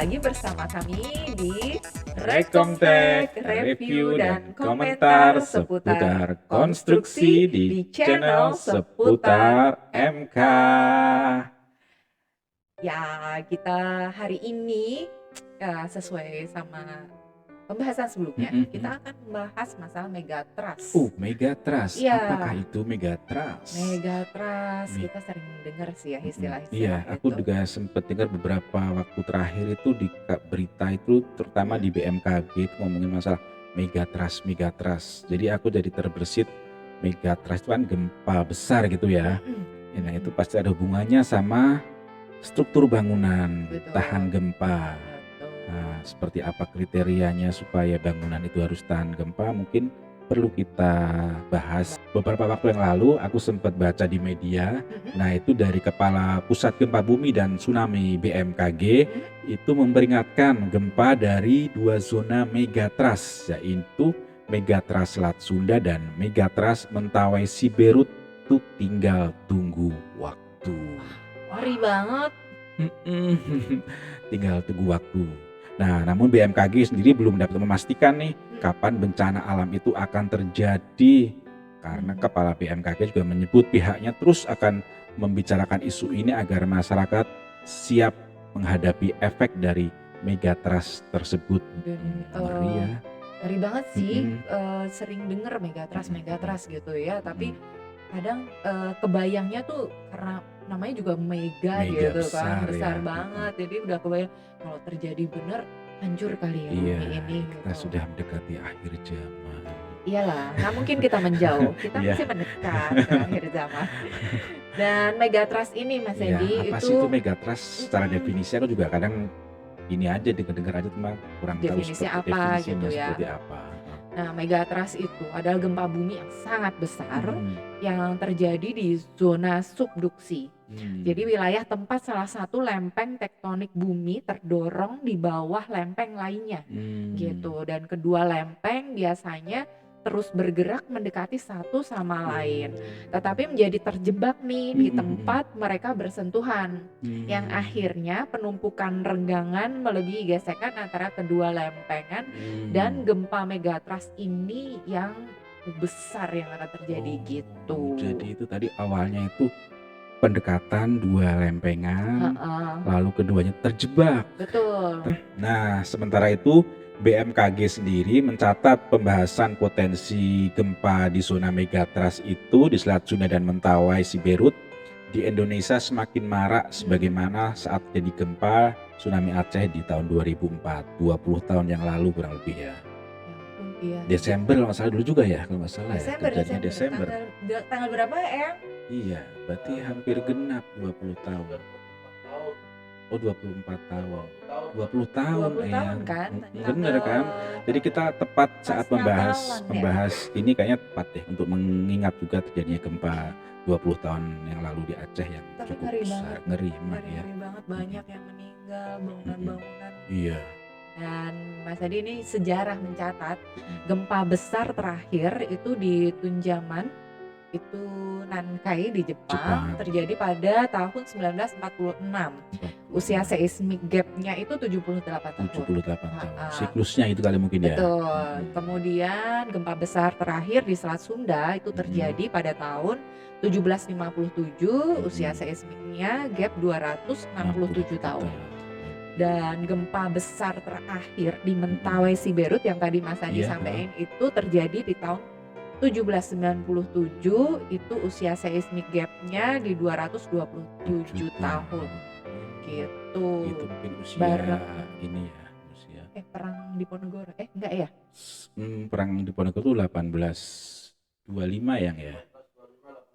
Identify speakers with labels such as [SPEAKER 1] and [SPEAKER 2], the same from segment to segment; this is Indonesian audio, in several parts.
[SPEAKER 1] lagi bersama kami di
[SPEAKER 2] Rekomtek, review dan komentar seputar konstruksi di channel seputar MK.
[SPEAKER 1] Ya, kita hari ini sesuai sama pembahasan sebelumnya, kita akan membahas masalah megatrust.
[SPEAKER 2] Megatrust.
[SPEAKER 1] Iya.
[SPEAKER 2] Apakah itu megatrust?
[SPEAKER 1] Megatrust, kita sering dengar sih ya istilah-istilah
[SPEAKER 2] Iya, aku
[SPEAKER 1] itu.
[SPEAKER 2] juga sempat dengar beberapa waktu terakhir itu di berita itu, terutama di BMKG itu ngomongin masalah megatrust. Jadi aku jadi terbersit, megatrust itu kan gempa besar gitu ya. Nah itu pasti ada hubungannya sama struktur bangunan,
[SPEAKER 1] Betul.
[SPEAKER 2] tahan gempa.
[SPEAKER 1] Betul.
[SPEAKER 2] Nah, seperti apa kriterianya supaya bangunan itu harus tahan gempa, mungkin perlu kita bahas. Beberapa waktu yang lalu aku sempat baca di media, nah itu dari Kepala Pusat Gempa Bumi dan Tsunami BMKG itu memperingatkan gempa dari dua zona megatrust, yaitu megatrust Selat Sunda dan megatrust Mentawai Siberut. Itu tinggal tunggu waktu.
[SPEAKER 1] Ngeri banget.
[SPEAKER 2] Tinggal tunggu waktu. Nah, namun BMKG sendiri belum dapat memastikan nih kapan bencana alam itu akan terjadi. Karena Kepala BMKG juga menyebut pihaknya terus akan membicarakan isu ini agar masyarakat siap menghadapi efek dari megatrust tersebut. Ngeri ya.
[SPEAKER 1] Ngeri banget sih, sering denger megatrust gitu ya, tapi kadang kebayangnya tuh karena namanya juga mega gitu
[SPEAKER 2] besar
[SPEAKER 1] kan, besar
[SPEAKER 2] ya.
[SPEAKER 1] banget, jadi udah kebayang kalau terjadi bener hancur kali ya bumi ini
[SPEAKER 2] kita
[SPEAKER 1] gitu.
[SPEAKER 2] sudah mendekati akhir zaman.
[SPEAKER 1] Iyalah, nggak mungkin kita menjauh, kita masih mendekat ke akhir zaman. Dan megatrust ini Mas Edi
[SPEAKER 2] apa sih itu megatrust? Secara definisi aku juga kadang ini aja dengar aja cuma kurang tahu
[SPEAKER 1] definisi apa gitu ya.
[SPEAKER 2] seperti apa.
[SPEAKER 1] Nah, megatrust itu adalah gempa bumi yang sangat besar yang terjadi di zona subduksi. Jadi wilayah tempat salah satu lempeng tektonik bumi terdorong di bawah lempeng lainnya gitu. Dan kedua lempeng biasanya terus bergerak mendekati satu sama lain, tetapi menjadi terjebak nih di tempat mereka bersentuhan, yang akhirnya penumpukan renggangan melebihi gesekan antara kedua lempengan dan gempa megatrust ini yang besar yang akan terjadi gitu.
[SPEAKER 2] Jadi itu tadi awalnya itu pendekatan dua lempengan, lalu keduanya terjebak.
[SPEAKER 1] Betul.
[SPEAKER 2] Nah, sementara itu BMKG sendiri mencatat pembahasan potensi gempa di zona megatrust itu di Selat Sunda dan Mentawai Siberut di Indonesia semakin marak sebagaimana saat jadi gempa tsunami Aceh di tahun 2004, 20 tahun yang lalu kurang lebih ya. Desember kalau nggak salah dulu juga ya, kalau nggak salah ya. Desember.
[SPEAKER 1] Tanggal berapa ya?
[SPEAKER 2] Iya, berarti hampir genap 20 tahun. 24 tahun. 20 tahun
[SPEAKER 1] kan?
[SPEAKER 2] Bener kan? Jadi kita tepat saat membahas ini kayaknya tepat deh untuk mengingat juga terjadinya gempa 20 tahun yang lalu di Aceh yang cukup besar. Ngeri
[SPEAKER 1] banget, banyak yang meninggal, bangunan-bangunan.
[SPEAKER 2] Iya.
[SPEAKER 1] Dan Mas Adi ini sejarah mencatat gempa besar terakhir itu di Tunjaman, itu Nankai di Jepang, terjadi pada tahun 1946. Usia seismik gap-nya itu 78 tahun.
[SPEAKER 2] 78 tahun. Siklusnya itu kali mungkin ya.
[SPEAKER 1] Betul. Kemudian gempa besar terakhir di Selat Sunda itu terjadi pada tahun 1757, usia seismiknya gap 267 tahun. Dan gempa besar terakhir di Mentawai Siberut yang tadi Mas Adi sampaikan itu terjadi di tahun 1797, itu usia seismik gap-nya di 227 tahun. Gitu.
[SPEAKER 2] Itu mungkin usia ini ya, usia.
[SPEAKER 1] Perang di Ponorogo. Enggak ya?
[SPEAKER 2] Perang di Ponorogo itu 1825 yang ya.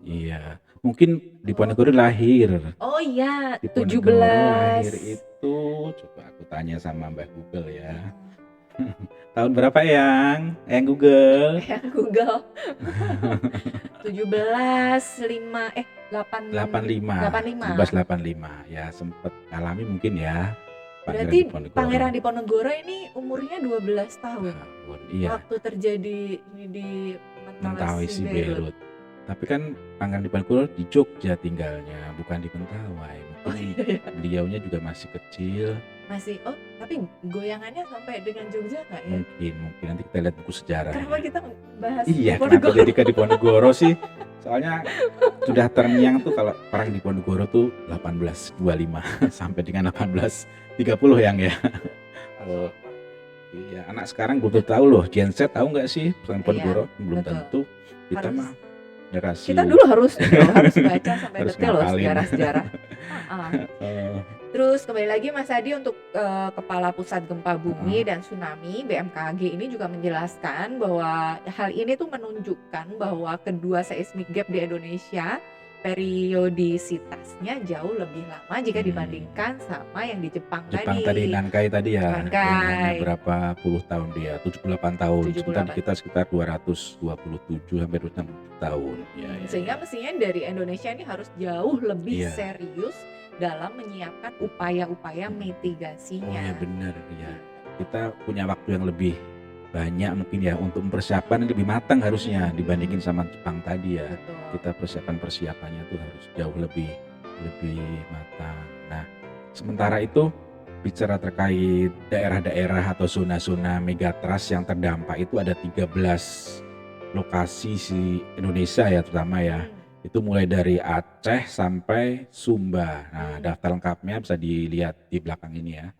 [SPEAKER 2] Iya. Mungkin di Ponorogo lahir.
[SPEAKER 1] Oh iya,
[SPEAKER 2] di
[SPEAKER 1] 17.
[SPEAKER 2] Lahir itu coba aku tanya sama Mbak Google ya. Tahun berapa yang Google?
[SPEAKER 1] Yang Google. 1785
[SPEAKER 2] ya, sempet alami mungkin ya.
[SPEAKER 1] Berarti Pangeran Diponegoro ini umurnya 12 tahun.
[SPEAKER 2] Iya.
[SPEAKER 1] Waktu terjadi di
[SPEAKER 2] Mentawai Siberut. Tapi kan Pangeran Diponegoro di Jogja tinggalnya, bukan di Mentawai.
[SPEAKER 1] Oh
[SPEAKER 2] mungkin
[SPEAKER 1] iya ya.
[SPEAKER 2] beliaunya juga masih kecil.
[SPEAKER 1] Masih tapi goyangannya sampai dengan Jogja nggak ya?
[SPEAKER 2] Mungkin nanti kita lihat buku
[SPEAKER 1] Kenapa
[SPEAKER 2] sejarahnya.
[SPEAKER 1] kita bahas
[SPEAKER 2] Iya, kenapa
[SPEAKER 1] Diponegoro?
[SPEAKER 2] jadi ke Diponegoro sih? Soalnya sudah terngiang tuh kalau perang Diponegoro tuh 1825 sampai dengan 1830 yang ya. Oh, iya, anak sekarang belum tahu loh. Gen Z tahu nggak sih perang
[SPEAKER 1] Iya,
[SPEAKER 2] Diponegoro? Belum
[SPEAKER 1] betul.
[SPEAKER 2] tentu. Kita
[SPEAKER 1] Harus
[SPEAKER 2] mah
[SPEAKER 1] kita
[SPEAKER 2] generasi
[SPEAKER 1] dulu harus ini loh, harus baca sampai
[SPEAKER 2] harus
[SPEAKER 1] detail loh
[SPEAKER 2] ngapalin.
[SPEAKER 1] sejarah-sejarah. Heeh.
[SPEAKER 2] Oh,
[SPEAKER 1] Terus kembali lagi Mas Adi untuk Kepala Pusat Gempa Bumi
[SPEAKER 2] heeh.
[SPEAKER 1] dan Tsunami BMKG ini juga menjelaskan bahwa hal ini tuh menunjukkan bahwa kedua seismic gap di Indonesia periodisitasnya jauh lebih lama jika dibandingkan sama yang di Jepang
[SPEAKER 2] Jepang tadi,
[SPEAKER 1] tadi.
[SPEAKER 2] Nankai tadi ya, yang hanya
[SPEAKER 1] Nankai
[SPEAKER 2] berapa puluh tahun dia, 78 tahun. Sementara di
[SPEAKER 1] 78.
[SPEAKER 2] kita sekitar 227 sampai 260 tahun. Ya,
[SPEAKER 1] Sehingga mestinya dari Indonesia ini harus jauh lebih
[SPEAKER 2] Iya.
[SPEAKER 1] serius dalam menyiapkan upaya-upaya
[SPEAKER 2] Oh ya
[SPEAKER 1] mitigasinya.
[SPEAKER 2] benar ya. Kita punya waktu yang lebih banyak mungkin ya untuk mempersiapkan yang lebih matang harusnya dibandingin sama Jepang tadi ya.
[SPEAKER 1] Betul.
[SPEAKER 2] Kita persiapannya tuh harus jauh lebih matang. Nah, sementara itu bicara terkait daerah-daerah atau zona-zona megatrust yang terdampak itu ada 13 lokasi di Indonesia ya terutama ya. Itu mulai dari Aceh sampai Sumba. Nah, daftar lengkapnya bisa dilihat di belakang ini ya.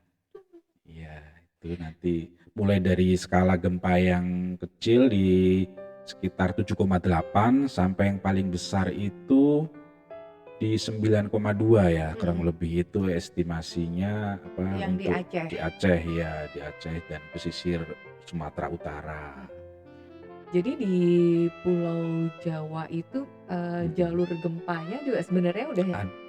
[SPEAKER 2] Iya, itu nanti mulai dari skala gempa yang kecil di sekitar 7,8 sampai yang paling besar itu di 9,2 ya, kurang lebih itu estimasinya apa
[SPEAKER 1] Yang di
[SPEAKER 2] untuk
[SPEAKER 1] Aceh.
[SPEAKER 2] di Aceh ya, di Aceh dan pesisir Sumatera Utara.
[SPEAKER 1] Jadi di Pulau Jawa itu jalur gempanya juga sebenarnya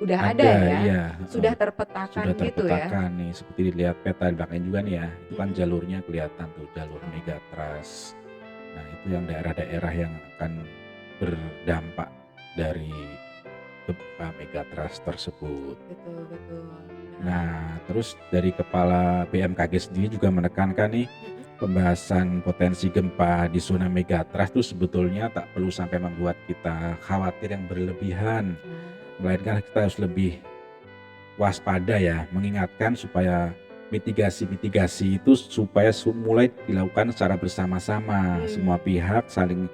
[SPEAKER 1] udah ada ya,
[SPEAKER 2] Iya,
[SPEAKER 1] sudah terpetakan
[SPEAKER 2] sudah
[SPEAKER 1] gitu ya.
[SPEAKER 2] terpetakan nih seperti dilihat peta di belakang juga nih ya. Itu kan jalurnya kelihatan tuh jalur megatrust. Nah, itu yang daerah-daerah yang akan berdampak dari gempa megatrust tersebut.
[SPEAKER 1] Betul.
[SPEAKER 2] Nah, terus dari Kepala BMKG sendiri juga menekankan nih pembahasan potensi gempa di zona megatrust itu sebetulnya tak perlu sampai membuat kita khawatir yang berlebihan, melainkan kita harus lebih waspada ya, mengingatkan supaya mitigasi itu supaya mulai dilakukan secara bersama-sama. Semua pihak saling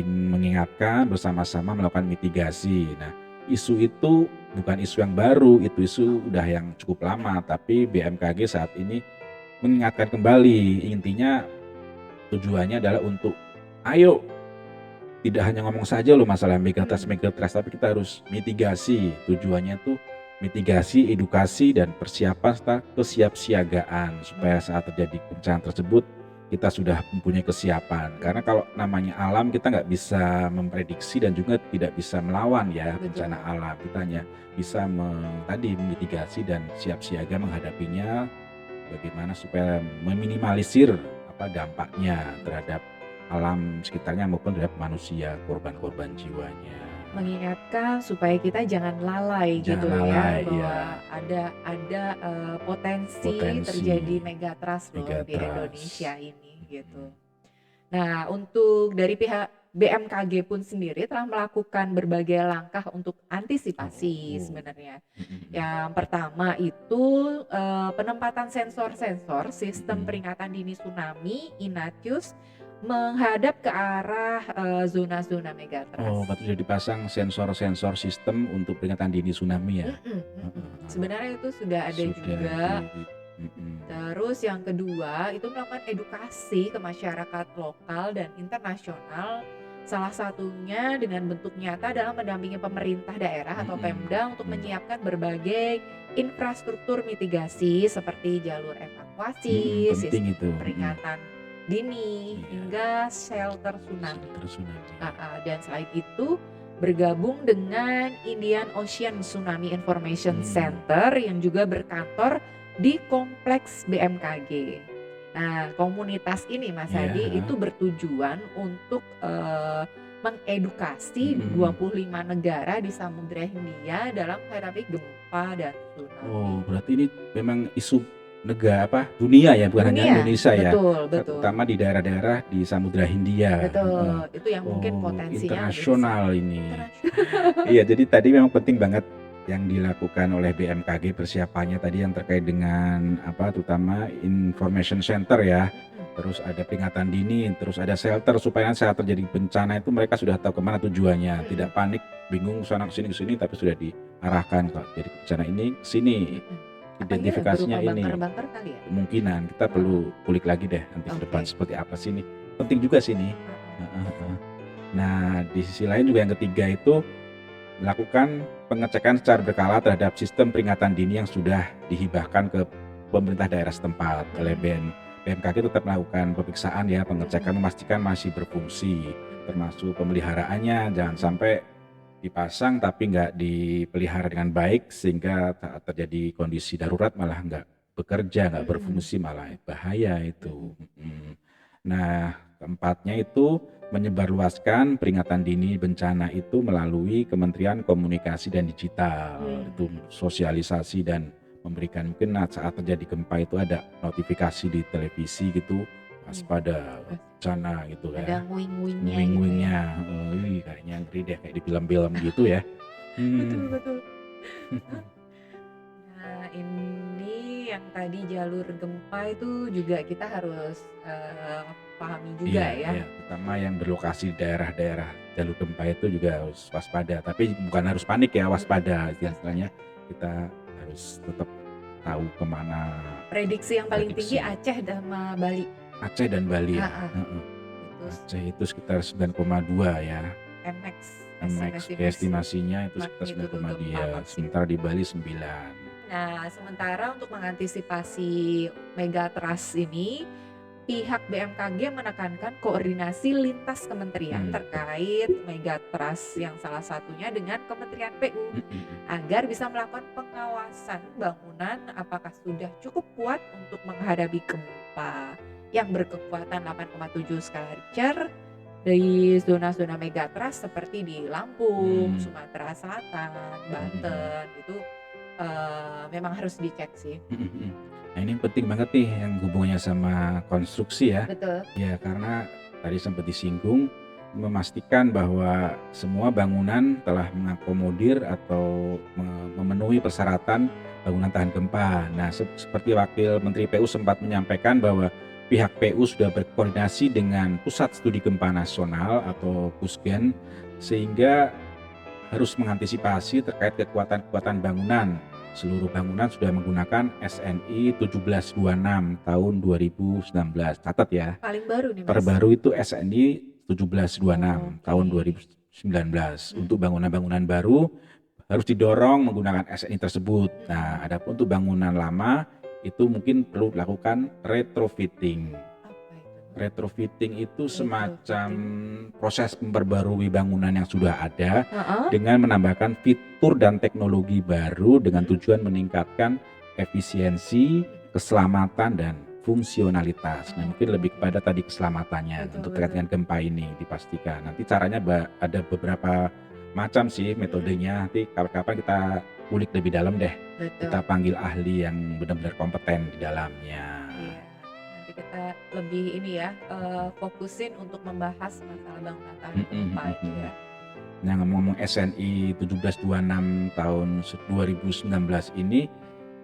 [SPEAKER 2] mengingatkan bersama-sama melakukan mitigasi. Nah, isu itu bukan isu yang baru, itu isu udah yang cukup lama, tapi BMKG saat ini mengingatkan kembali. Intinya tujuannya adalah untuk ayo tidak hanya ngomong saja loh masalah megatrust, tapi kita harus mitigasi. Tujuannya tuh mitigasi, edukasi, dan persiapan serta kesiapsiagaan supaya saat terjadi bencana tersebut kita sudah mempunyai kesiapan. Karena kalau namanya alam kita nggak bisa memprediksi dan juga tidak bisa melawan ya bencana alam. Kita hanya bisa mitigasi dan siap siaga menghadapinya. Bagaimana supaya meminimalisir dampaknya terhadap alam sekitarnya maupun terhadap manusia, korban-korban jiwanya.
[SPEAKER 1] Mengingatkan supaya kita jangan lalai gitu ya, bahwa ada potensi terjadi megatrust loh di Indonesia ini gitu. Nah, untuk dari pihak BMKG pun sendiri telah melakukan berbagai langkah untuk antisipasi sebenarnya. Yang pertama itu penempatan sensor-sensor sistem peringatan dini tsunami Inatius menghadap ke arah zona-zona megatrust.
[SPEAKER 2] Oh, berarti sudah dipasang sensor-sensor sistem untuk peringatan dini tsunami ya?
[SPEAKER 1] Sebenarnya itu sudah ada juga. Terus yang kedua itu melakukan edukasi ke masyarakat lokal dan internasional. Salah satunya dengan bentuk nyata dalam mendampingi pemerintah daerah atau Pemda untuk menyiapkan berbagai infrastruktur mitigasi seperti jalur evakuasi, sistem peringatan dini, hingga shelter tsunami. Dan selain itu bergabung dengan Indian Ocean Tsunami Information Center yang juga berkantor di kompleks BMKG. Nah, komunitas ini Mas Hadi itu bertujuan untuk mengedukasi 25 negara di Samudra Hindia dalam menghadapi gempa dan tsunami.
[SPEAKER 2] Oh, berarti ini memang isu dunia ya, bukan hanya Indonesia ya.
[SPEAKER 1] Betul.
[SPEAKER 2] Terutama di daerah-daerah di Samudra Hindia.
[SPEAKER 1] Betul, itu yang mungkin potensinya
[SPEAKER 2] internasional ini. Iya, jadi tadi memang penting banget yang dilakukan oleh BMKG persiapannya tadi yang terkait dengan terutama information center ya. Terus ada peringatan dini, terus ada shelter supaya saat terjadi bencana itu mereka sudah tahu kemana tujuannya, tidak panik, bingung sana ke sini tapi sudah diarahkan kalau jadi bencana ini ke sini.
[SPEAKER 1] Apa ya,
[SPEAKER 2] Identifikasinya
[SPEAKER 1] berupa
[SPEAKER 2] ini
[SPEAKER 1] bunker-bunker kali ya?
[SPEAKER 2] kemungkinan kita perlu kulik lagi deh nanti ke depan seperti apa sih ini. Penting juga sih ini. Nah, di sisi lain juga yang ketiga itu melakukan pengecekan secara berkala terhadap sistem peringatan dini yang sudah dihibahkan ke pemerintah daerah setempat. Oleh BMKG tetap melakukan pemeriksaan ya, pengecekan memastikan masih berfungsi, termasuk pemeliharaannya, jangan sampai dipasang tapi nggak dipelihara dengan baik sehingga saat terjadi kondisi darurat malah nggak bekerja, nggak berfungsi, malah bahaya itu. Nah, keempatnya itu menyebarluaskan peringatan dini bencana itu melalui Kementerian Komunikasi dan Digital. Itu sosialisasi dan memberikan mungkin saat terjadi gempa itu ada notifikasi di televisi gitu, waspada bencana gitu ya.
[SPEAKER 1] Ada nguing-nguingnya
[SPEAKER 2] Nguing-nguingnya, kayaknya ngeri deh kayak di film-film gitu ya.
[SPEAKER 1] Betul. Nah, ini yang tadi jalur gempa itu juga kita harus pahami juga ya.
[SPEAKER 2] Iya, terutama yang berlokasi di daerah-daerah jalur gempa itu juga harus waspada. Tapi bukan harus panik ya, waspada. Istilahnya kita harus tetap tahu kemana.
[SPEAKER 1] Prediksi yang paling tinggi Aceh sama Bali.
[SPEAKER 2] Aceh dan Bali ya. Aceh itu sekitar 9,2 ya. MX estimasinya itu sekitar 9,2. Sementara di Bali 9.
[SPEAKER 1] Nah, sementara untuk mengantisipasi megatrust ini, pihak BMKG menekankan koordinasi lintas kementerian terkait megatrust yang salah satunya dengan Kementerian PU agar bisa melakukan pengawasan bangunan apakah sudah cukup kuat untuk menghadapi gempa yang berkekuatan 8,7 skala Richter dari zona-zona megatrust seperti di Lampung, Sumatera Selatan, Banten itu memang harus dicek sih.
[SPEAKER 2] Nah, ini penting banget nih yang hubungannya sama konstruksi ya.
[SPEAKER 1] Betul.
[SPEAKER 2] Ya, karena tadi sempat disinggung memastikan bahwa semua bangunan telah mengakomodir atau memenuhi persyaratan bangunan tahan gempa. Nah, seperti Wakil Menteri PU sempat menyampaikan bahwa pihak PU sudah berkoordinasi dengan Pusat Studi Gempa Nasional atau Pusgen sehingga harus mengantisipasi terkait kekuatan bangunan. Seluruh bangunan sudah menggunakan SNI 1726 tahun 2019. Catat ya.
[SPEAKER 1] Paling baru nih, Mas.
[SPEAKER 2] Terbaru itu SNI 1726 tahun 2019. Untuk bangunan-bangunan baru harus didorong menggunakan SNI tersebut. Nah, adapun untuk bangunan lama itu mungkin perlu dilakukan retrofitting. Retrofitting itu semacam proses memperbarui bangunan yang sudah ada dengan menambahkan fitur dan teknologi baru dengan tujuan meningkatkan efisiensi, keselamatan dan fungsionalitas. Nah, mungkin lebih kepada tadi keselamatannya untuk terkait dengan gempa ini dipastikan. Nanti caranya ada beberapa macam sih metodenya. Nanti kapan-kapan kita ulik lebih dalam deh. Kita panggil ahli yang benar-benar kompeten di dalamnya.
[SPEAKER 1] Kita lebih ini ya fokusin untuk membahas masalah bangunan tahan gempa itu ya.
[SPEAKER 2] Nah, ngomong-ngomong SNI 1726 tahun 2019 ini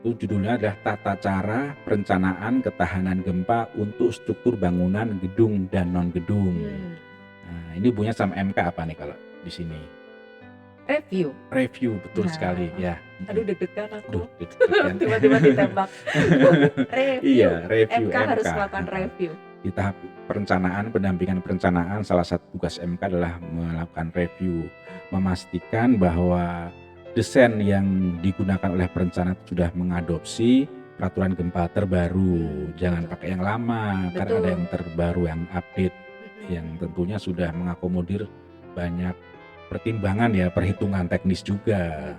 [SPEAKER 2] itu judulnya adalah Tata Cara Perencanaan Ketahanan Gempa untuk Struktur Bangunan Gedung dan Non-Gedung. Nah, ini hubungannya sama MK apa nih kalau di sini? Review betul sekali ya.
[SPEAKER 1] Aduh, deg-degan aku. Tiba-tiba ditembak. Review. MK harus melakukan review.
[SPEAKER 2] Di tahap pendampingan perencanaan, salah satu tugas MK adalah melakukan review, memastikan bahwa desain yang digunakan oleh perencana sudah mengadopsi peraturan gempa terbaru. Jangan pakai yang lama, karena ada yang terbaru, yang update, yang tentunya sudah mengakomodir banyak pertimbangan ya, perhitungan teknis juga.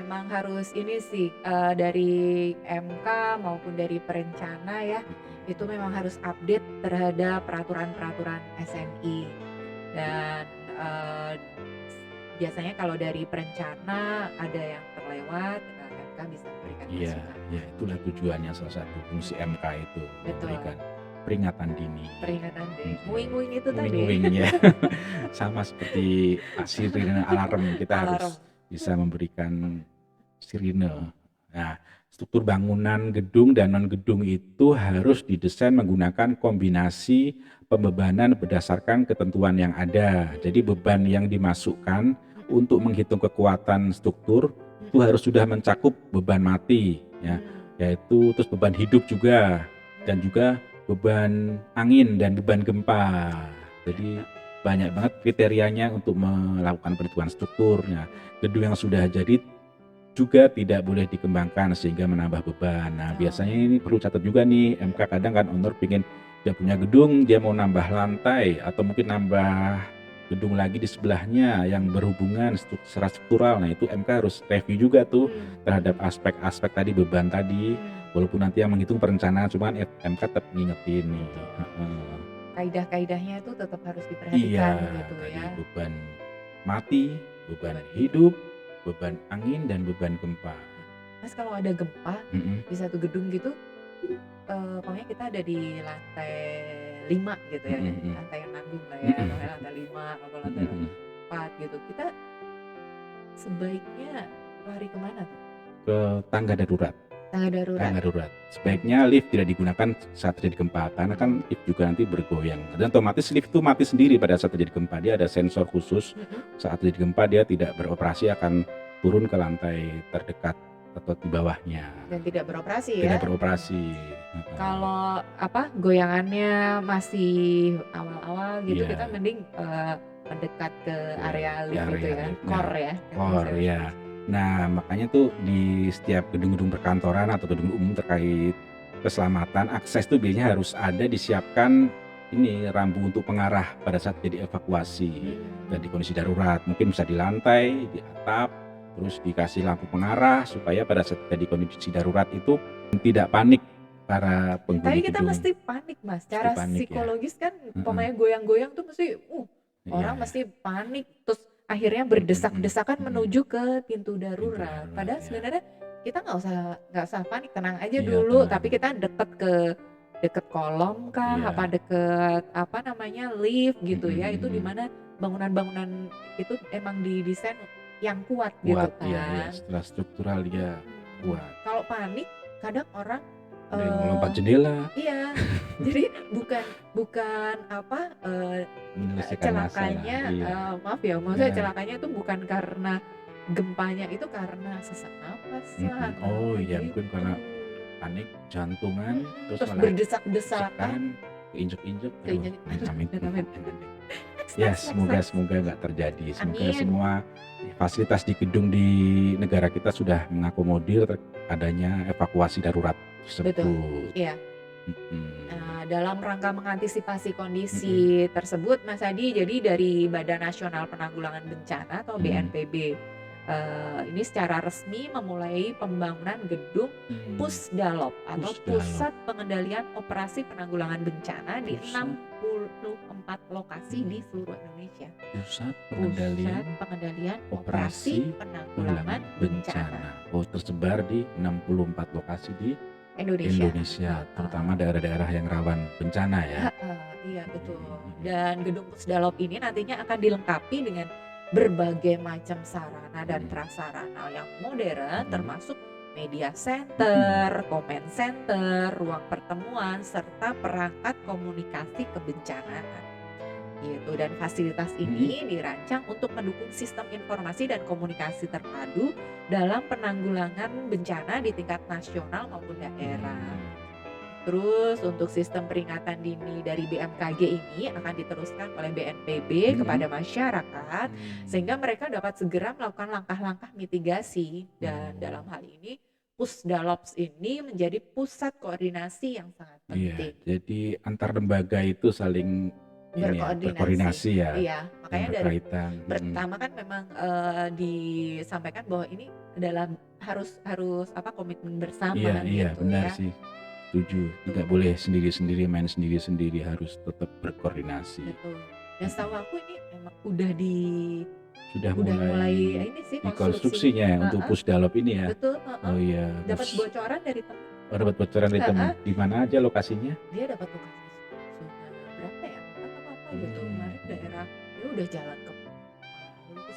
[SPEAKER 1] Memang harus ini sih dari MK maupun dari perencana ya, itu memang harus update terhadap peraturan-peraturan SNI. Dan biasanya kalau dari perencana ada yang terlewat, MK bisa memberikan masukan.
[SPEAKER 2] Iya, itulah tujuannya, salah satu fungsi MK itu memberikan peringatan dini.
[SPEAKER 1] Nguing-nguing itu tadi.
[SPEAKER 2] Nguing-nguing ya. Sama seperti sirine alarm, kita harus bisa memberikan sirine. Nah, struktur bangunan gedung dan non-gedung itu harus didesain menggunakan kombinasi pembebanan berdasarkan ketentuan yang ada. Jadi beban yang dimasukkan untuk menghitung kekuatan struktur itu harus sudah mencakup beban mati, ya, yaitu terus beban hidup juga, dan juga beban angin dan beban gempa. Jadi banyak banget kriterianya untuk melakukan perhitungan strukturnya. Gedung yang sudah jadi juga tidak boleh dikembangkan sehingga menambah beban. Nah, biasanya ini perlu catat juga nih, MK kadang kan owner pingin dia punya gedung, dia mau nambah lantai atau mungkin nambah gedung lagi di sebelahnya yang berhubungan secara struktural. Nah, itu MK harus review juga tuh terhadap aspek-aspek tadi, beban tadi. Walaupun nanti yang menghitung perencanaan, cuman MK tetap ngingetin nih.
[SPEAKER 1] Kaidah-kaidahnya itu tetap harus
[SPEAKER 2] Iya,
[SPEAKER 1] diperhatikan gitu
[SPEAKER 2] tadi
[SPEAKER 1] ya.
[SPEAKER 2] beban mati, beban hidup, beban angin, dan beban gempa.
[SPEAKER 1] Mas kalau ada gempa di satu gedung gitu, pokoknya kita ada di lantai 5 gitu ya, lantai yang nanggung lah ya, pokoknya lantai 5 atau lantai 4 gitu. Kita sebaiknya lari kemana tuh?
[SPEAKER 2] Ke tangga darurat.
[SPEAKER 1] Tangga darurat.
[SPEAKER 2] Sebaiknya lift tidak digunakan saat terjadi gempa karena kan lift juga nanti bergoyang. Dan otomatis lift itu mati sendiri pada saat terjadi gempa. Dia ada sensor khusus. Saat terjadi gempa dia tidak beroperasi, akan turun ke lantai terdekat atau di bawahnya.
[SPEAKER 1] Dan tidak beroperasi ya.
[SPEAKER 2] Tidak beroperasi.
[SPEAKER 1] Kalau goyangannya masih awal-awal gitu, kita mending mendekat ke area lift itu ya, core ya.
[SPEAKER 2] Core ya. Nah, makanya tuh di setiap gedung-gedung perkantoran atau gedung umum terkait keselamatan, akses tuh biasanya harus ada disiapkan ini rambu untuk pengarah pada saat jadi evakuasi dan di kondisi darurat. Mungkin bisa di lantai, di atap, terus dikasih lampu pengarah supaya pada saat jadi kondisi darurat itu tidak panik para penghuni
[SPEAKER 1] Tapi kita
[SPEAKER 2] gedung.
[SPEAKER 1] mesti panik Mas, secara
[SPEAKER 2] panik,
[SPEAKER 1] psikologis kan pokoknya goyang-goyang tuh mesti orang mesti panik, terus akhirnya berdesak-desakan menuju ke pintu darurat. Padahal sebenarnya kita nggak usah panik, tenang aja dulu.
[SPEAKER 2] tenang.
[SPEAKER 1] Tapi kita deket kolom kah, apa deket lift gitu ya. Itu dimana bangunan-bangunan itu emang didesain yang kuat gitu kan.
[SPEAKER 2] Ya, setelah struktural dia kuat.
[SPEAKER 1] Kalau panik, kadang orang
[SPEAKER 2] melompat jendela.
[SPEAKER 1] Iya, jadi bukan celakanya, maaf ya, maksudnya celakanya itu bukan karena gempanya, itu karena sesak napas lah.
[SPEAKER 2] Oh iya, mungkin karena panik, jantungan, terus malah
[SPEAKER 1] berdesak-desakan,
[SPEAKER 2] keinjek-injek.
[SPEAKER 1] Amin.
[SPEAKER 2] Ya, semoga nggak terjadi. Semoga
[SPEAKER 1] Amin.
[SPEAKER 2] semua fasilitas di gedung di negara kita sudah mengakomodir adanya evakuasi darurat tersebut.
[SPEAKER 1] Betul, iya. Nah, dalam rangka mengantisipasi kondisi tersebut, Mas Adi, jadi dari Badan Nasional Penanggulangan Bencana atau BNPB ini secara resmi memulai pembangunan gedung Pusdalop atau Pusat Pengendalian Operasi Penanggulangan Bencana di 64 lokasi di seluruh Indonesia.
[SPEAKER 2] Pusat
[SPEAKER 1] Pengendalian Operasi Penanggulangan Bencana.
[SPEAKER 2] Oh, tersebar di 64 lokasi di
[SPEAKER 1] Indonesia,
[SPEAKER 2] terutama daerah-daerah yang rawan bencana ya.
[SPEAKER 1] Iya betul. Dan gedung Pusdalop ini nantinya akan dilengkapi dengan berbagai macam sarana dan prasarana yang modern, termasuk media center, comment center, ruang pertemuan, serta perangkat komunikasi kebencanaan. Gitu. Dan fasilitas ini dirancang untuk mendukung sistem informasi dan komunikasi terpadu dalam penanggulangan bencana di tingkat nasional maupun daerah. Terus untuk sistem peringatan dini dari BMKG ini akan diteruskan oleh BNPB kepada masyarakat sehingga mereka dapat segera melakukan langkah-langkah mitigasi, dan dalam hal ini Pusdalops ini menjadi pusat koordinasi yang sangat penting.
[SPEAKER 2] Iya, jadi antar lembaga itu saling berkoordinasi ya.
[SPEAKER 1] Iya, makanya dari pertama kan memang disampaikan bahwa ini adalah harus komitmen bersama gitu.
[SPEAKER 2] Iya, benar sih. Setuju, tidak boleh sendiri-sendiri, main sendiri-sendiri, harus tetap berkoordinasi.
[SPEAKER 1] Betul. Dan setahu aku ini memang udah
[SPEAKER 2] mulai
[SPEAKER 1] ini sih
[SPEAKER 2] konstruksinya untuk Pusdalop ini ya.
[SPEAKER 1] Betul.
[SPEAKER 2] Oh iya.
[SPEAKER 1] Dapat bocoran dari teman.
[SPEAKER 2] Dapat bocoran dari teman. Di mana aja lokasinya?
[SPEAKER 1] Dia dapat lokasi zona berapa ya? Apa gitu kemarin daerah. Dia udah jalan ke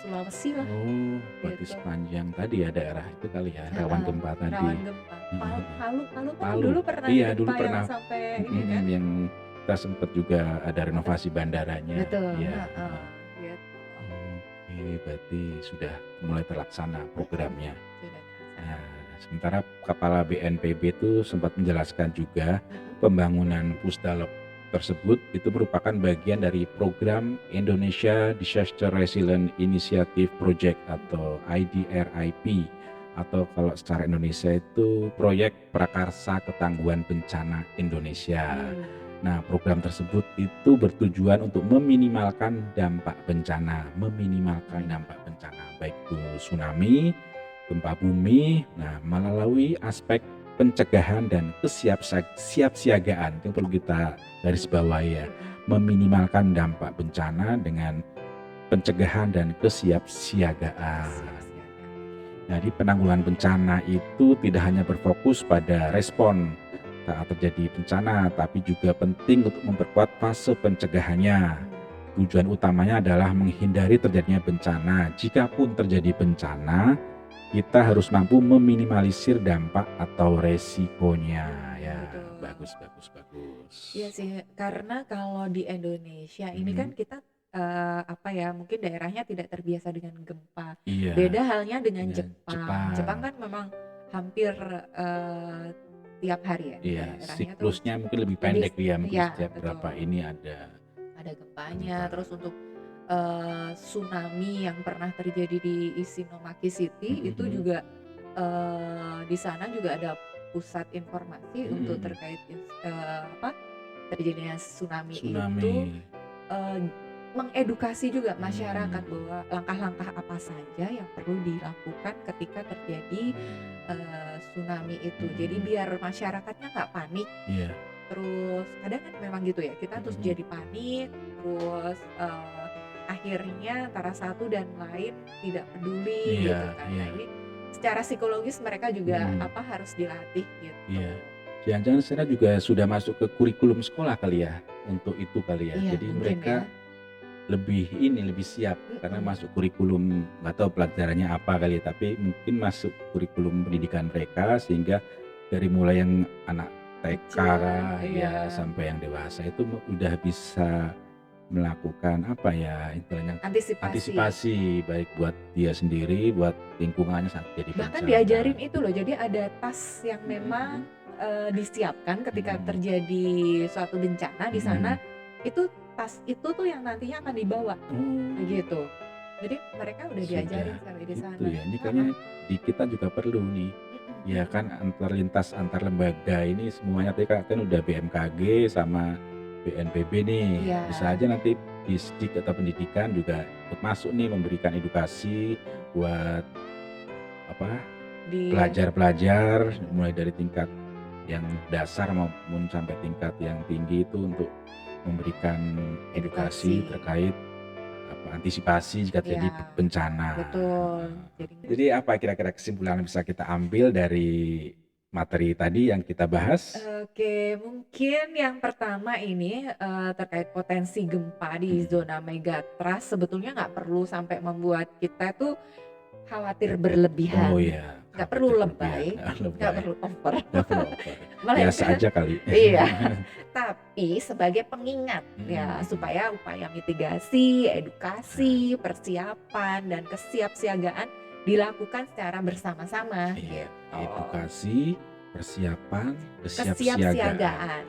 [SPEAKER 1] Sulawesi lah
[SPEAKER 2] Oh, berarti
[SPEAKER 1] gitu.
[SPEAKER 2] sepanjang tadi ya daerah itu kali ya, rawan
[SPEAKER 1] Heeh,
[SPEAKER 2] gempa tadi.
[SPEAKER 1] rawan gempa.
[SPEAKER 2] Heeh heeh.
[SPEAKER 1] Palu kan
[SPEAKER 2] Palu,
[SPEAKER 1] dulu pernah
[SPEAKER 2] iya dulu
[SPEAKER 1] gempa yang
[SPEAKER 2] pernah
[SPEAKER 1] sampai ini kan?
[SPEAKER 2] yang kita sempet juga ada
[SPEAKER 1] Apa?
[SPEAKER 2] renovasi bandaranya.
[SPEAKER 1] Betul,
[SPEAKER 2] Iya,
[SPEAKER 1] heeh,
[SPEAKER 2] heeh.
[SPEAKER 1] gitu.
[SPEAKER 2] Oke, berarti sudah mulai terlaksana programnya.
[SPEAKER 1] Sudah terlaksana.
[SPEAKER 2] Nah, sementara Kepala BNPB itu sempat menjelaskan juga
[SPEAKER 1] Mhm.
[SPEAKER 2] pembangunan Pusdalok tersebut itu merupakan bagian dari program Indonesia Disaster Resilient Initiative Project atau IDRIP, atau kalau secara Indonesia itu Proyek Prakarsa Ketangguhan Bencana Indonesia. Nah, program tersebut itu bertujuan untuk meminimalkan dampak bencana, baik itu tsunami, gempa bumi. Nah, melalui aspek pencegahan dan kesiapsiagaan itu perlu kita garis bawahi ya, meminimalkan dampak bencana dengan pencegahan dan kesiapsiagaan. Jadi penanggulangan bencana itu tidak hanya berfokus pada respon saat terjadi bencana, tapi juga penting untuk memperkuat fase pencegahannya. Tujuan utamanya adalah menghindari terjadinya bencana. Jikapun terjadi bencana, kita harus mampu meminimalisir dampak atau resikonya. Ya,
[SPEAKER 1] Betul.
[SPEAKER 2] bagus.
[SPEAKER 1] Iya sih, karena kalau di Indonesia ini kan kita apa ya, mungkin daerahnya tidak terbiasa dengan gempa.
[SPEAKER 2] Iya,
[SPEAKER 1] Beda halnya dengan
[SPEAKER 2] dengan
[SPEAKER 1] Jepang. Jepang
[SPEAKER 2] Jepang.
[SPEAKER 1] kan memang hampir tiap hari ya
[SPEAKER 2] Iya,
[SPEAKER 1] daerahnya tuh.
[SPEAKER 2] siklusnya mungkin lebih
[SPEAKER 1] Jadi
[SPEAKER 2] pendek dia, mungkin
[SPEAKER 1] ya
[SPEAKER 2] setiap berapa
[SPEAKER 1] betul.
[SPEAKER 2] ini ada
[SPEAKER 1] Ada gempanya,
[SPEAKER 2] gempa.
[SPEAKER 1] terus untuk tsunami yang pernah terjadi di Isinomaki City itu
[SPEAKER 2] Mhm.
[SPEAKER 1] juga di sana juga ada pusat informasi untuk
[SPEAKER 2] Mhm.
[SPEAKER 1] terkait apa terjadinya tsunami itu
[SPEAKER 2] Tsunami.
[SPEAKER 1] eh, mengedukasi juga masyarakat
[SPEAKER 2] Hmm.
[SPEAKER 1] bahwa langkah-langkah apa saja yang perlu dilakukan ketika terjadi tsunami itu. Jadi
[SPEAKER 2] Mhm.
[SPEAKER 1] biar masyarakatnya nggak panik.
[SPEAKER 2] Iya.
[SPEAKER 1] Terus kadang kan memang gitu ya, kita terus
[SPEAKER 2] Mhm.
[SPEAKER 1] jadi panik, terus akhirnya antara satu dan lain tidak peduli gitu
[SPEAKER 2] Iya,
[SPEAKER 1] kan. Nah
[SPEAKER 2] iya.
[SPEAKER 1] ini secara psikologis mereka juga
[SPEAKER 2] Mhm.
[SPEAKER 1] apa harus dilatih gitu.
[SPEAKER 2] Iya. Jangan-jangan sekarang juga sudah masuk ke kurikulum sekolah kali ya, untuk itu kali ya.
[SPEAKER 1] Iya
[SPEAKER 2] Jadi
[SPEAKER 1] mungkin ya.
[SPEAKER 2] mereka lebih siap karena
[SPEAKER 1] Mm-mm.
[SPEAKER 2] masuk kurikulum, nggak tahu pelajarannya apa kali ya, tapi mungkin masuk kurikulum pendidikan mereka sehingga dari mulai yang anak TK
[SPEAKER 1] Kecil,
[SPEAKER 2] ya
[SPEAKER 1] iya.
[SPEAKER 2] sampai yang dewasa itu udah bisa melakukan apa ya, istilahnya
[SPEAKER 1] Antisipasi.
[SPEAKER 2] antisipasi baik buat dia sendiri, buat lingkungannya saat jadi
[SPEAKER 1] Bahkan
[SPEAKER 2] bencana.
[SPEAKER 1] diajarin itu loh, jadi ada tas yang memang
[SPEAKER 2] Mhm.
[SPEAKER 1] disiapkan ketika
[SPEAKER 2] Mhm.
[SPEAKER 1] terjadi suatu bencana di sana,
[SPEAKER 2] Mhm.
[SPEAKER 1] itu tas itu tuh yang nantinya akan dibawa,
[SPEAKER 2] Oh,
[SPEAKER 1] gitu. Jadi mereka udah diajarin
[SPEAKER 2] sudah
[SPEAKER 1] sampai di
[SPEAKER 2] itu
[SPEAKER 1] sana.
[SPEAKER 2] ya. Ini
[SPEAKER 1] Heeh,
[SPEAKER 2] kayaknya di kita juga perlu nih. Ya kan antar lintas antar lembaga ini semuanya tadi kan udah BMKG sama BNPB nih.
[SPEAKER 1] iya,
[SPEAKER 2] Bisa aja nanti Disdik atau pendidikan juga ikut masuk nih memberikan edukasi buat apa
[SPEAKER 1] di
[SPEAKER 2] pelajar-pelajar mulai dari tingkat yang dasar maupun sampai tingkat yang tinggi itu untuk memberikan edukasi
[SPEAKER 1] edukasi,
[SPEAKER 2] terkait apa antisipasi jika terjadi
[SPEAKER 1] iya,
[SPEAKER 2] bencana.
[SPEAKER 1] betul.
[SPEAKER 2] Heeh.
[SPEAKER 1] Jadi
[SPEAKER 2] Jadi apa kira-kira kesimpulan yang bisa kita ambil dari materi tadi yang kita bahas?
[SPEAKER 1] oke, mungkin yang pertama ini, terkait potensi gempa di
[SPEAKER 2] Mhm.
[SPEAKER 1] zona megatrust sebetulnya nggak perlu sampai membuat kita tuh khawatir berlebihan,
[SPEAKER 2] Oh ya,
[SPEAKER 1] nggak perlu
[SPEAKER 2] khawatir berlebihan,
[SPEAKER 1] lebay, nggak
[SPEAKER 2] lebay,
[SPEAKER 1] perlu over,
[SPEAKER 2] nggak perlu over. Biasa
[SPEAKER 1] melainkan
[SPEAKER 2] aja kali.
[SPEAKER 1] iya, tapi sebagai pengingat ya
[SPEAKER 2] Mhm.
[SPEAKER 1] supaya upaya mitigasi,
[SPEAKER 2] Nah,
[SPEAKER 1] edukasi, persiapan, dan kesiapsiagaan dilakukan secara bersama-sama
[SPEAKER 2] iya,
[SPEAKER 1] gitu.
[SPEAKER 2] edukasi, persiapan, kesiapsiagaan
[SPEAKER 1] Kesiapsiagaan,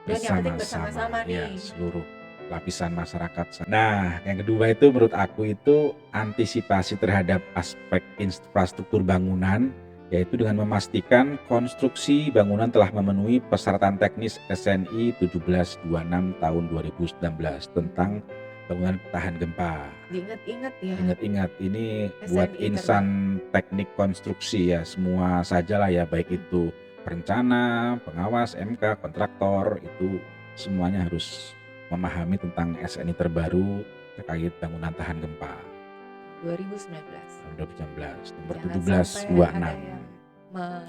[SPEAKER 1] dan yang penting
[SPEAKER 2] bersama-sama
[SPEAKER 1] bersama-sama
[SPEAKER 2] ya
[SPEAKER 1] nih.
[SPEAKER 2] seluruh lapisan masyarakat. Nah, yang kedua itu menurut aku itu antisipasi terhadap aspek infrastruktur bangunan, yaitu dengan memastikan konstruksi bangunan telah memenuhi persyaratan teknis SNI 1726 tahun 2019 tentang bangunan tahan gempa.
[SPEAKER 1] Diingat-ingat ya,
[SPEAKER 2] Ingat-ingat ini buat
[SPEAKER 1] SNI terbang.
[SPEAKER 2] insan teknik konstruksi ya, semua sajalah ya, baik itu perencana, pengawas, MK, kontraktor, itu semuanya harus memahami tentang SNI terbaru terkait bangunan tahan gempa
[SPEAKER 1] 2019.
[SPEAKER 2] tahun 2019 nomor
[SPEAKER 1] Jangan sampai ada
[SPEAKER 2] 1726.
[SPEAKER 1] yang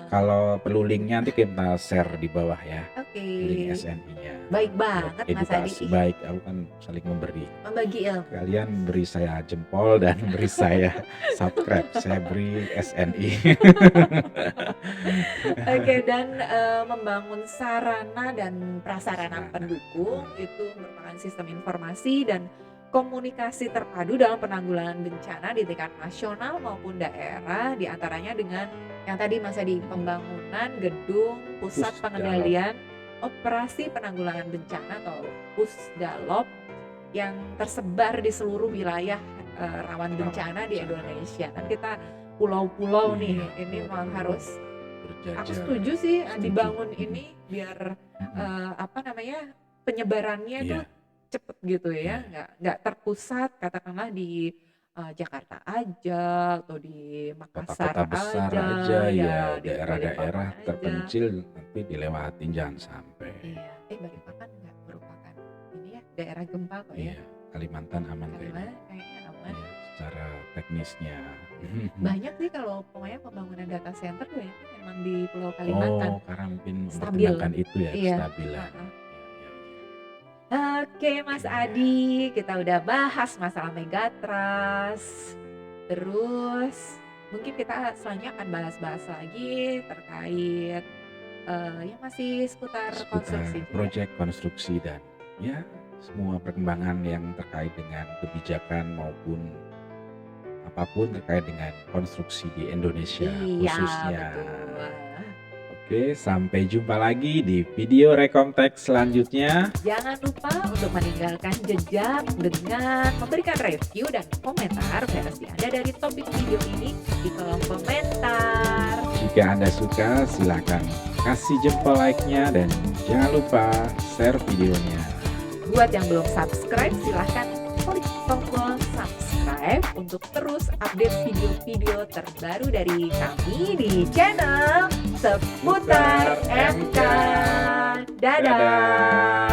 [SPEAKER 2] Kalau perlu linknya nanti kita share di bawah ya,
[SPEAKER 1] Oke.
[SPEAKER 2] link SNI-nya.
[SPEAKER 1] Baik
[SPEAKER 2] Buat
[SPEAKER 1] banget Mas Adi.
[SPEAKER 2] edukasi baik, aku kan saling memberi.
[SPEAKER 1] Membagi ilmu.
[SPEAKER 2] Kalian beri saya jempol dan beri saya subscribe, saya beri SNI.
[SPEAKER 1] Oke, dan membangun sarana dan prasarana pendukung itu merupakan sistem informasi dan komunikasi terpadu dalam penanggulangan bencana di tingkat nasional maupun daerah, diantaranya dengan yang tadi Mas Adi, pembangunan gedung pusat
[SPEAKER 2] Pusdalop.
[SPEAKER 1] pengendalian operasi penanggulangan bencana atau Pusdalop yang tersebar di seluruh wilayah rawan bencana di Indonesia. Kan kita pulau-pulau nih, ini memang harus. Aku
[SPEAKER 2] Berjajar.
[SPEAKER 1] setuju sih
[SPEAKER 2] Setuju.
[SPEAKER 1] dibangun ini biar penyebarannya itu
[SPEAKER 2] Iya.
[SPEAKER 1] cepet gitu
[SPEAKER 2] Iya.
[SPEAKER 1] ya, nggak terpusat katakanlah di Jakarta aja atau di Makassar
[SPEAKER 2] Kota-kota besar aja
[SPEAKER 1] ya,
[SPEAKER 2] ya,
[SPEAKER 1] di
[SPEAKER 2] daerah-daerah
[SPEAKER 1] Balikpapan aja.
[SPEAKER 2] terpencil nanti dilewatin jangan sampai.
[SPEAKER 1] Iya, Balikpapan nggak merupakan ini ya daerah gempa kok ya.
[SPEAKER 2] Iya, Kalimantan aman kayaknya.
[SPEAKER 1] Kalimantan kayaknya aman.
[SPEAKER 2] Iya, secara teknisnya.
[SPEAKER 1] Banyak sih kalau pokoknya pembangunan data center banyak memang di Pulau Kalimantan.
[SPEAKER 2] Oh, karena mungkin
[SPEAKER 1] Stabil.
[SPEAKER 2] mempertimbangkan itu ya,
[SPEAKER 1] Iya.
[SPEAKER 2] kestabilan.
[SPEAKER 1] Heeh. Oke Mas Adi, kita udah bahas masalah Megatrust. Terus mungkin kita selanjutnya akan bahas-bahas lagi terkait yang masih seputar konstruksi juga.
[SPEAKER 2] proyek konstruksi dan ya semua perkembangan yang terkait dengan kebijakan maupun apapun terkait dengan konstruksi di Indonesia
[SPEAKER 1] Iya,
[SPEAKER 2] khususnya.
[SPEAKER 1] betul.
[SPEAKER 2] Oke, sampai jumpa lagi di video Rekomtek selanjutnya.
[SPEAKER 1] Jangan lupa untuk meninggalkan jejak dengan memberikan review dan komentar versi Anda dari topik video ini di kolom komentar.
[SPEAKER 2] Jika Anda suka, silakan kasih jempol like-nya dan jangan lupa share videonya.
[SPEAKER 1] Buat yang belum subscribe, silahkan klik tombol subscribe untuk terus update video-video terbaru dari kami di channel Seputar MK. Dadah!